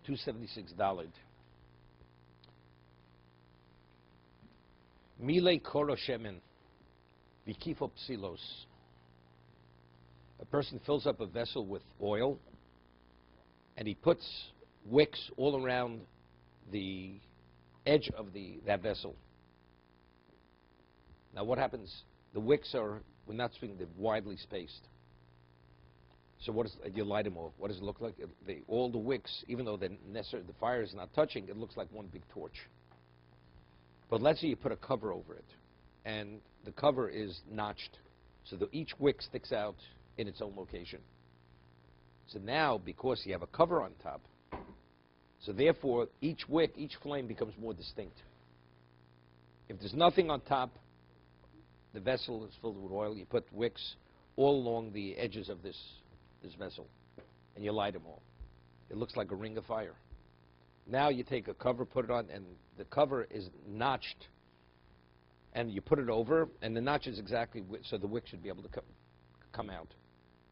$276. Mile koro shemen, vikifo psilos. A person fills up a vessel with oil, and he puts wicks all around the edge of that vessel. Now what happens? The wicks are, we're not speaking, they're widely spaced. So what is, you light them all. What does it look like? All the wicks, even though the fire is not touching, it looks like one big torch. But let's say you put a cover over it, and the cover is notched, so that each wick sticks out in its own location. So now, because you have a cover on top, so therefore each wick, each flame becomes more distinct. If there's nothing on top, the vessel is filled with oil, you put wicks all along the edges of this vessel, and you light them all. It looks like a ring of fire. Now you take a cover, put it on, and the cover is notched, and you put it over, and the notch is exactly so the wick should be able to come out.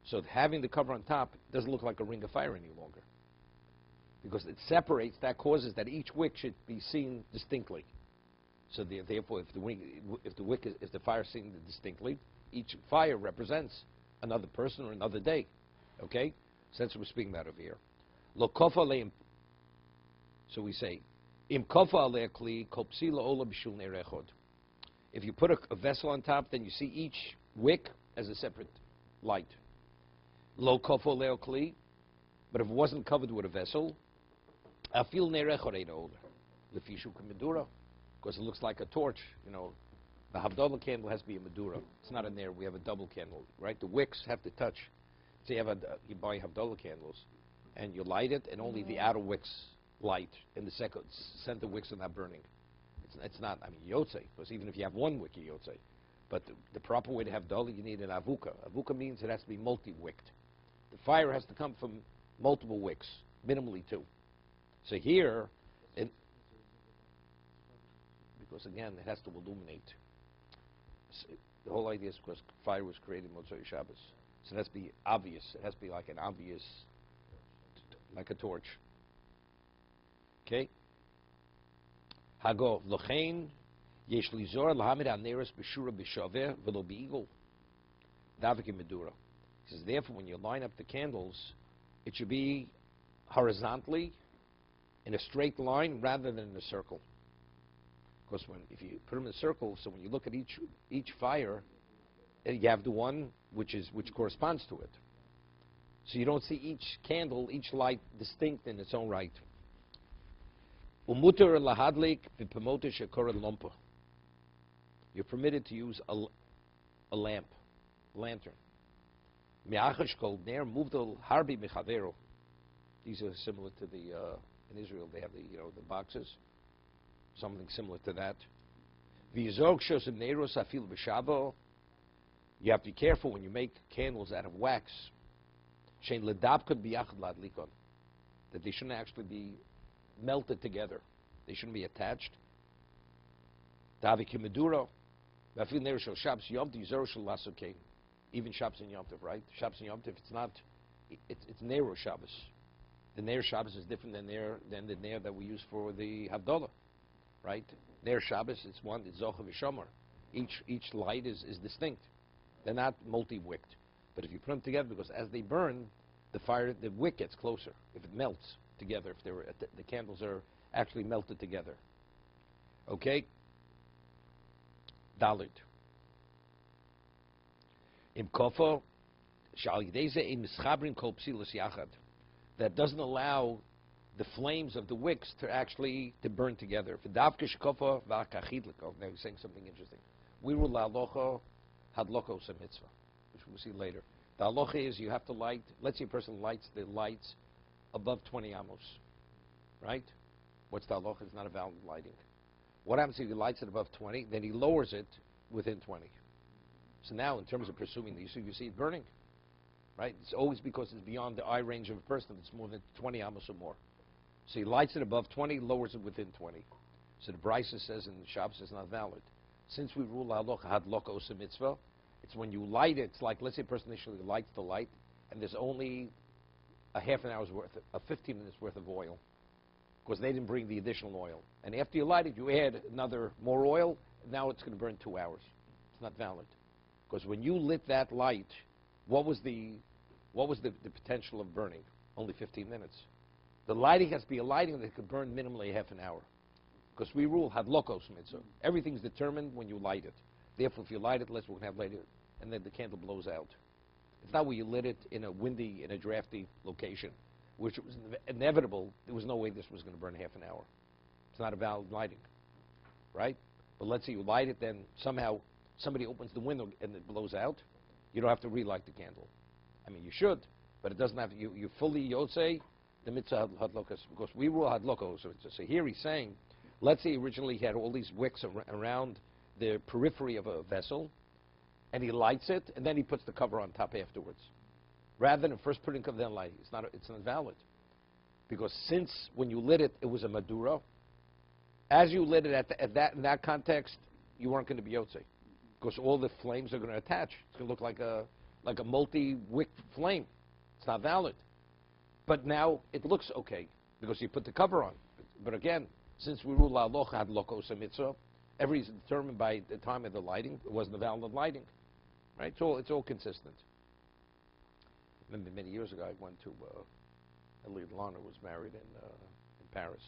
So having the cover on top doesn't look like a ring of fire any longer, because it separates. That causes that each wick should be seen distinctly. So therefore, if the fire is seen distinctly, each fire represents another person or another day. Okay, so that's what we're speaking about over here. Lo kofa leim. So we say, im kofa alei kli kopsila ola b'shul ner echod. If you put a vessel on top, then you see each wick as a separate light. Lo kofa alei kli. But if it wasn't covered with a vessel, afil ner echod ein ola lefishu k'medura, because it looks like a torch. You know, the Havdalah candle has to be a Medura. It's not in there. We have a double candle, right? The wicks have to touch. So you buy Havdalah candles, and you light it, and only the outer wicks light, and the center wicks are not burning. It's not, I mean, yotzei, because even if you have one wick, you yotzei. But the proper way to have Havdalah, you need an avuka. Avuka means it has to be multi-wicked. The fire has to come from multiple wicks, minimally 2. So here, because again, it has to illuminate. The whole idea is because fire was created Motzei Shabbos. So it has to be obvious. It has to be like an obvious, like a torch. Okay? Hago lochein yesh lizor lahamid aneres b'shura b'shaveh v'lo b'igul davik medura. He says, therefore, when you line up the candles, it should be horizontally in a straight line rather than in a circle. Because if you put them in a circle, so when you look at each fire, you have the one which corresponds to it. So you don't see each candle, each light distinct in its own right. Umuter lahadlik v'pamota shekora lompa. You're permitted to use a lantern. Me'achash kol ner muvdal harbi mechavero. These are similar to the in Israel they have the boxes. Something similar to that. You have to be careful when you make candles out of wax. That they shouldn't actually be melted together. They shouldn't be attached. Even Shabbos and Yom Tov, right? Shabbos and Yom Tov, it's Nero Shabbos. The Ner Shabbos is different than the Ner that we use for the Havdalah. Right? Ner Shabbos, it's Zocha v'Shomer. Each light is distinct. They're not multi-wicked. But if you put them together, because as they burn, the wick gets closer. If it melts together, if the candles are actually melted together. Okay? Dalit. Im kofo, shal yideze im mischabrin kol psilos yachad. That doesn't allow the flames of the wicks to burn together. Now he's saying something interesting. We rule halacha hadloko is a mitzvah, which we'll see later. The halacha is you have to light. Let's say a person lights the lights above 20 amos, right? What's the halacha? It's not a valid lighting. What happens if he lights it above 20? Then he lowers it within 20. So now, in terms of pursuing the Yisro, you see it burning, right? It's always because it's beyond the eye range of a person. It's more than 20 amos or more. So he lights it above 20, lowers it within 20. So the Brisa says in the Shabbos it's not valid. Since we rule halacha hadloko osa mitzvah, it's when you light it, it's like, let's say a person initially lights the light, and there's only a half an hour's worth, 15 minutes worth of oil. because they didn't bring the additional oil. And after you light it, you add more oil, now it's going to burn 2 hours. It's not valid. Because when you lit that light, what was the potential of burning? Only 15 minutes. The lighting has to be a lighting that could burn minimally half an hour. Because we rule hadlokos mitzvah. Everything's determined when you light it. Therefore, if you light it, let's we're going to have later, and then the candle blows out. It's not where you lit it in a windy, in a drafty location, which was inevitable. There was no way this was going to burn half an hour. It's not a valid lighting, right? But let's say you light it, then somehow somebody opens the window and it blows out. You don't have to relight the candle. I mean, you should, but it doesn't have to. You fully yotzei the mitzvah hadlokos, because we rule hadlokos. So here he's saying, let's say originally he had all these wicks around the periphery of a vessel, and he lights it, and then he puts the cover on top afterwards. Rather than first putting cover, then light. It's not valid. Because since when you lit it, it was a Madura, as you lit it in that context, you weren't going to be Yotze. Because all the flames are going to attach. It's going to look like a multi-wick flame. It's not valid. But now it looks okay, because you put the cover on. But again, since we rule Aloch had lokos mitzvah, everything's determined by the time of the lighting. It wasn't a valid lighting. Right? It's all consistent. I remember many years ago, I went to Elliot Lana was married in Paris.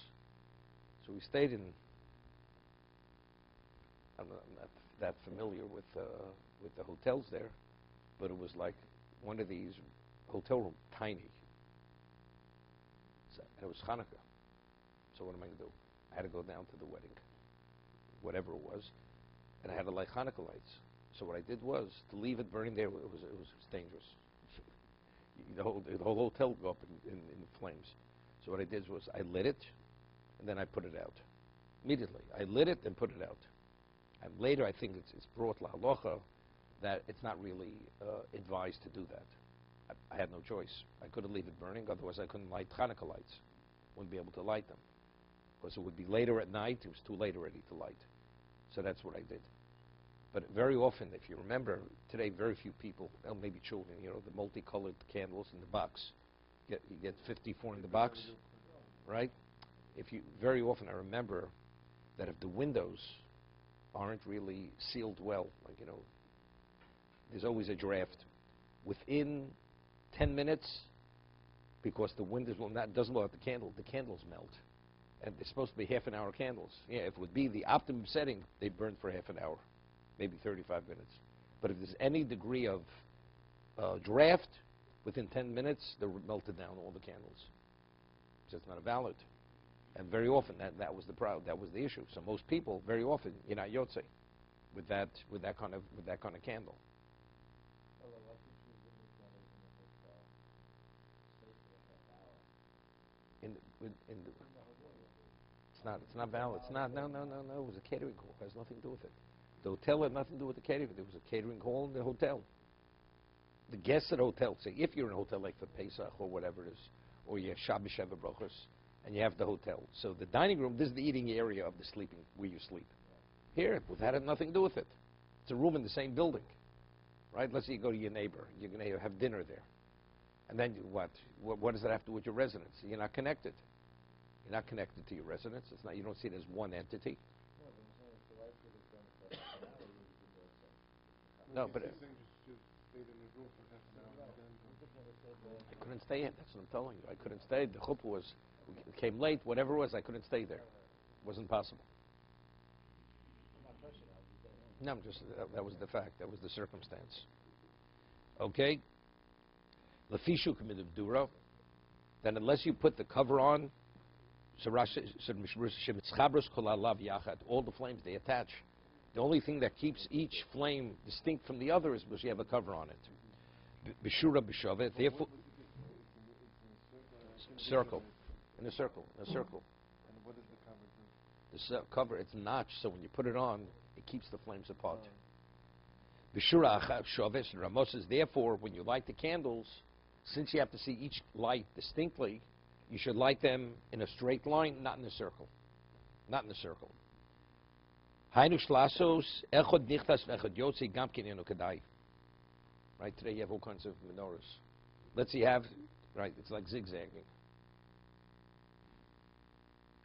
So we stayed in. I'm not that familiar with the hotels there, but it was like one of these hotel rooms, tiny. So, and it was Chanukah. So what am I going to do? I had to go down to the wedding, whatever it was, and I had to light Hanukkah lights. So what I did was to leave it burning there. It was dangerous. The whole hotel would go up in flames. So what I did was I lit it, and then I put it out immediately. I lit it and put it out. And later, I think it's brought la halacha that it's not really advised to do that. I had no choice. I couldn't leave it burning, otherwise I couldn't light Hanukkah lights. Wouldn't be able to light them. Because it would be later at night. It was too late already to light. So that's what I did. But very often, if you remember, today very few people, well, maybe children, the multicolored candles in the box. You get 54 in the box, right? Very often I remember that if the windows aren't really sealed well, there's always a draft. Within 10 minutes, because the windows doesn't blow out the candles melt. And they're supposed to be half an hour candles. Yeah, if it would be the optimum setting, they burn for half an hour, maybe 35 minutes. But if there's any degree of draft, within 10 minutes, they're melted down, all the candles. So it's not valid. And very often, that was the problem. That was the issue. So most people, very often, you're not yotze with that kind of candle. It's not valid. It's not. No. It was a catering hall. It has nothing to do with it. The hotel had nothing to do with the catering. There was a catering hall in the hotel. The guests at the hotel, say, if you're in a hotel like for Pesach or whatever it is, or you have Shabbos Sheva Brachos, and you have the hotel. So the dining room, this is the eating area of the sleeping, where you sleep. Here, that had nothing to do with it. It's a room in the same building, right? Let's say you go to your neighbor. You're going to have dinner there. And then what? What does that have to do with your residence? You're not connected. You're not connected to your residence. It's not. You don't see it as one entity. No, but I couldn't stay in. That's what I'm telling you. I couldn't stay. The chuppah came late. Whatever it was, I couldn't stay there. It wasn't possible. No, that was the fact. That was the circumstance. Okay. Lefishu committed dura. Then unless you put the cover on, all the flames they attach. The only thing that keeps each flame distinct from the other is because you have a cover on it. Bishura b'shavet. Therefore, circle. In a circle. And what does the cover do? The cover, it's notched, so when you put it on, it keeps the flames apart. Bishura shavet ramos is therefore when you light the candles, since you have to see each light distinctly, you should light them in a straight line, not in a circle. Not in a circle. Right, today you have all kinds of menorahs. Let's see, it's like zigzagging.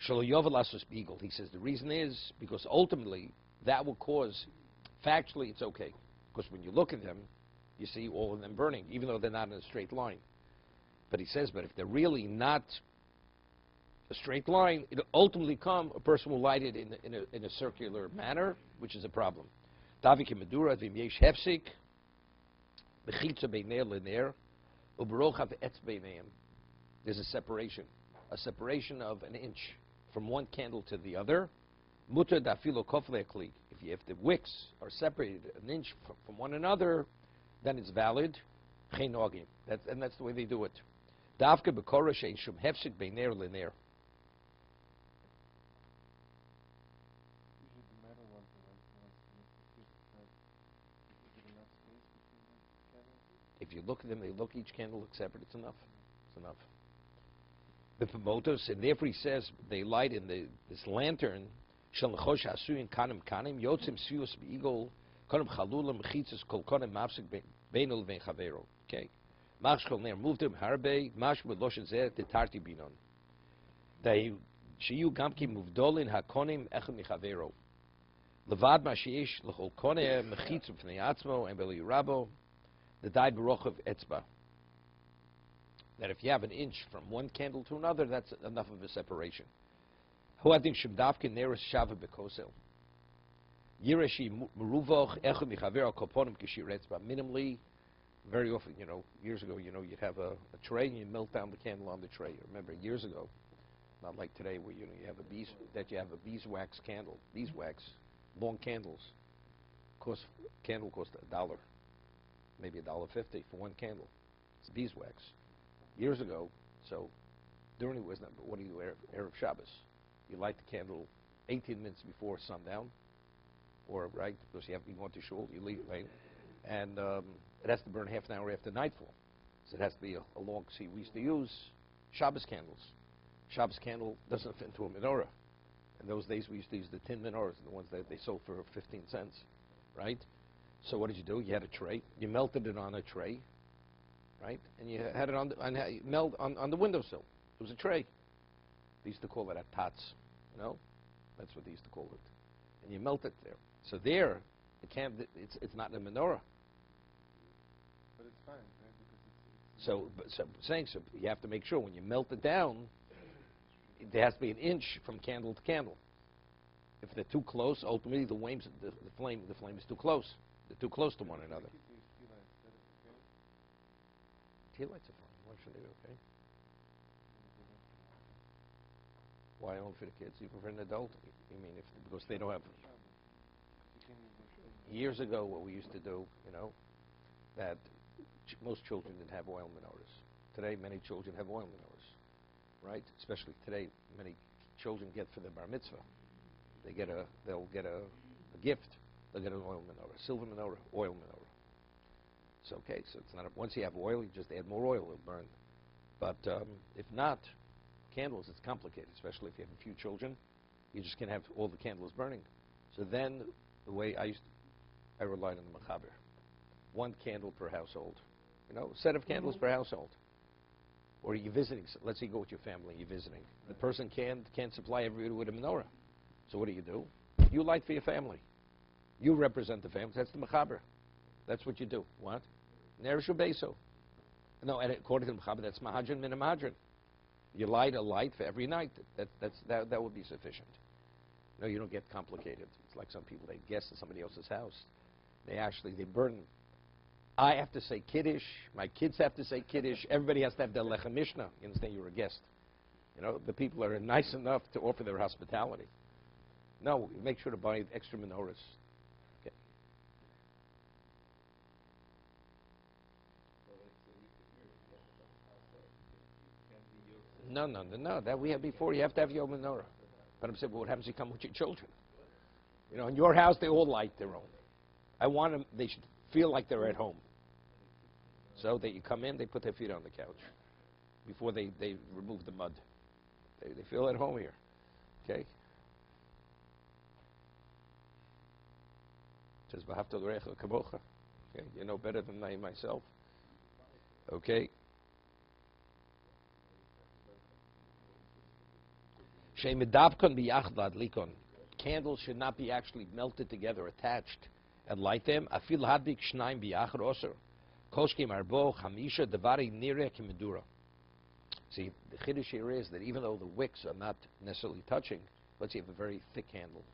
Shelo yovel asos beagle. He says the reason is because ultimately that will cause, factually it's okay. Because when you look at them, you see all of them burning, even though they're not in a straight line. But he says, but if they're really not a straight line, it'll ultimately come, a person will light it in a circular manner, which is a problem. Davik Medura, vim yesh hefsik, bechitza beineir leneir, uberochav etz beineim. There's a separation of an inch from one candle to the other. Mutter dafilo kofle kli. If the wicks are separated an inch from one another, then it's valid. Chenogim. And that's the way they do it. Davke bekora shein shum hefsik beineir leneir. If you look at them, they look, each candle looks separate. It's enough. It's enough. The Pamotos, and therefore he says they light in this lantern. Shalchosh hasuyin kanim kanim yotzim sius beigol kanim chalulam chitzes kol kanim mafsik beinol vein chavero. Okay, machshkol ner moved him harbe mash medloshen zer tetarti binon. They shiyu gamki muvdolin hakonim echem michavero. Levad mashiesh lechol koneh mechitzum fnei atzmo and beli rabo. The dai baruch of etzba. That if you have an inch from one candle to another, that's enough of a separation. Huadin shemdavkin neres shava bekosel. Yireshi meruvoch echum michaver koponim kishir etzba. Minimally, very often, years ago, you'd have a tray and you melt down the candle on the tray. Remember, years ago, not like today, where you have a beeswax candle, beeswax, long candles. Candle cost $1. Maybe $1.50 for one candle. It's beeswax. Years ago, so during it was not. But what do you do Erev Shabbos? You light the candle 18 minutes before sundown, or right because you go into shul. You leave right, and it has to burn half an hour after nightfall. So it has to be a long. See, we used to use Shabbos candles. Shabbos candle doesn't fit into a menorah. In those days, we used to use the tin menorahs, the ones that they sold for 15 cents, right? So what did you do? You had a tray. You melted it on a tray, right? And you had it on the windowsill. It was a tray. They used to call it a tats, That's what they used to call it. And you melt it there. So there, it's not in a menorah. But it's fine, right? Because So you have to make sure when you melt it down, there has to be an inch from candle to candle. If they're too close, ultimately the flame is too close. They're too close to one another. Tea lights are fine. Why should they be okay? Why only for the kids? Even for an adult? You mean because they don't have... Years ago, what we used to do, that most children didn't have oil menorahs. Today, many children have oil menorahs, right? Especially today, many children get for their bar mitzvah. They'll get a gift. They'll get an oil menorah, silver menorah, oil menorah. It's okay. So it's not once you have oil, you just add more oil, it'll burn. But if not, candles, it's complicated, especially if you have a few children. You just can't have all the candles burning. So then, the way I relied on the mechaber. One candle per household. A set of candles per household. Or you're visiting. Let's say you go with your family, you're visiting. The person can't supply everybody with a menorah. So what do? You light for your family. You represent the family. That's the mechaber. That's what you do. What? Neresh Beso. No, and according to the mechaber, that's mahadran min mahadran. You light a light for every night. That would be sufficient. No, you don't get complicated. It's like some people, they guest at somebody else's house. They burn. I have to say Kiddush. My kids have to say Kiddush. Everybody has to have their lechem Mishnah. You understand? You're a guest. The people are nice enough to offer their hospitality. No, make sure to buy extra menorahs. Okay. No. That we had before. You have to have your menorah. But I'm saying, well, what happens if you come with your children? In your house, they all light their own. I want them, they should feel like they're at home. So that you come in, they put their feet on the couch before they remove the mud. They feel at home here. Okay? It says, okay? You know better than I myself. Okay? She'medavkon biyachad ladlikon. Candles should not be actually melted together, attached, and light them. Afil hadlik shnaim biyachad osir. Koshkim arbo chamisha devari nireh kimedura. See, the chiddush here is that even though the wicks are not necessarily touching, let's say you have a very thick candle,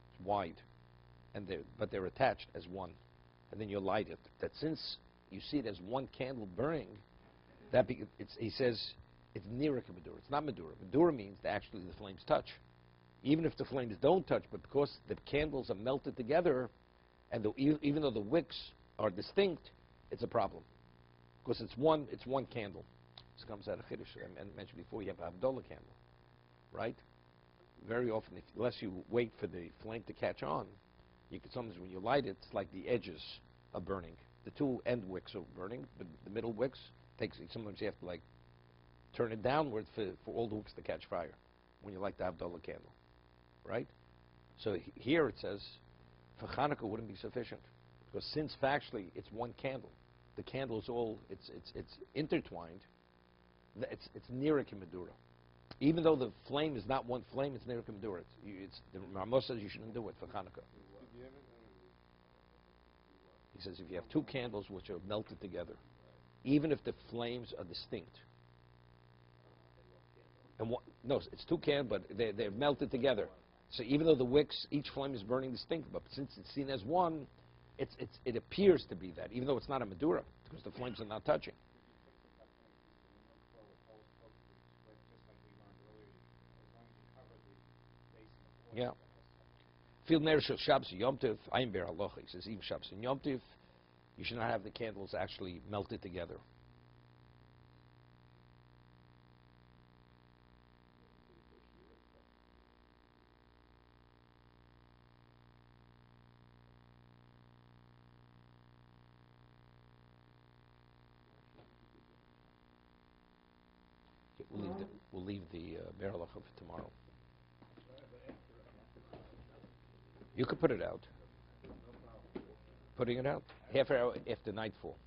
it's wide, and they're attached as one, and then you light it. That since you see it as one candle burning, he says it's nireh kimedura. It's not medura. Medura means that actually the flames touch. Even if the flames don't touch, but because the candles are melted together, and even though the wicks are distinct, it's a problem because it's one candle. This comes out of Chiddush. I mentioned before, you have an Havdalah candle, right? Very often, unless you wait for the flame to catch on, you can sometimes when you light it, it's like the edges are burning. The two end wicks are burning, but the middle wicks sometimes you have to like turn it downward for all the wicks to catch fire when you light the Havdalah candle, right? So here it says for Hanukkah wouldn't be sufficient because since factually it's one candle, the candle is all it's intertwined. It's nireh kimedura. Even though the flame is not one flame, it's nireh kimedura. The Rambam says you shouldn't do it for Hanukkah. He says if you have two candles which are melted together, even if the flames are distinct, and no, it's two candles, but they're melted together. So even though the wicks, each flame is burning distinct, but since it's seen as one, it appears to be that, even though it's not a medura, because the flames are not touching. Yeah. Fil ner shel Shabbos Yom Tov, Ayin Ber Halacha. He says even Shabbos and Yom Tov, you should not have the candles actually melted together. We'll leave the Ber Halacha for tomorrow. You could put it out. Putting it out half an hour after nightfall.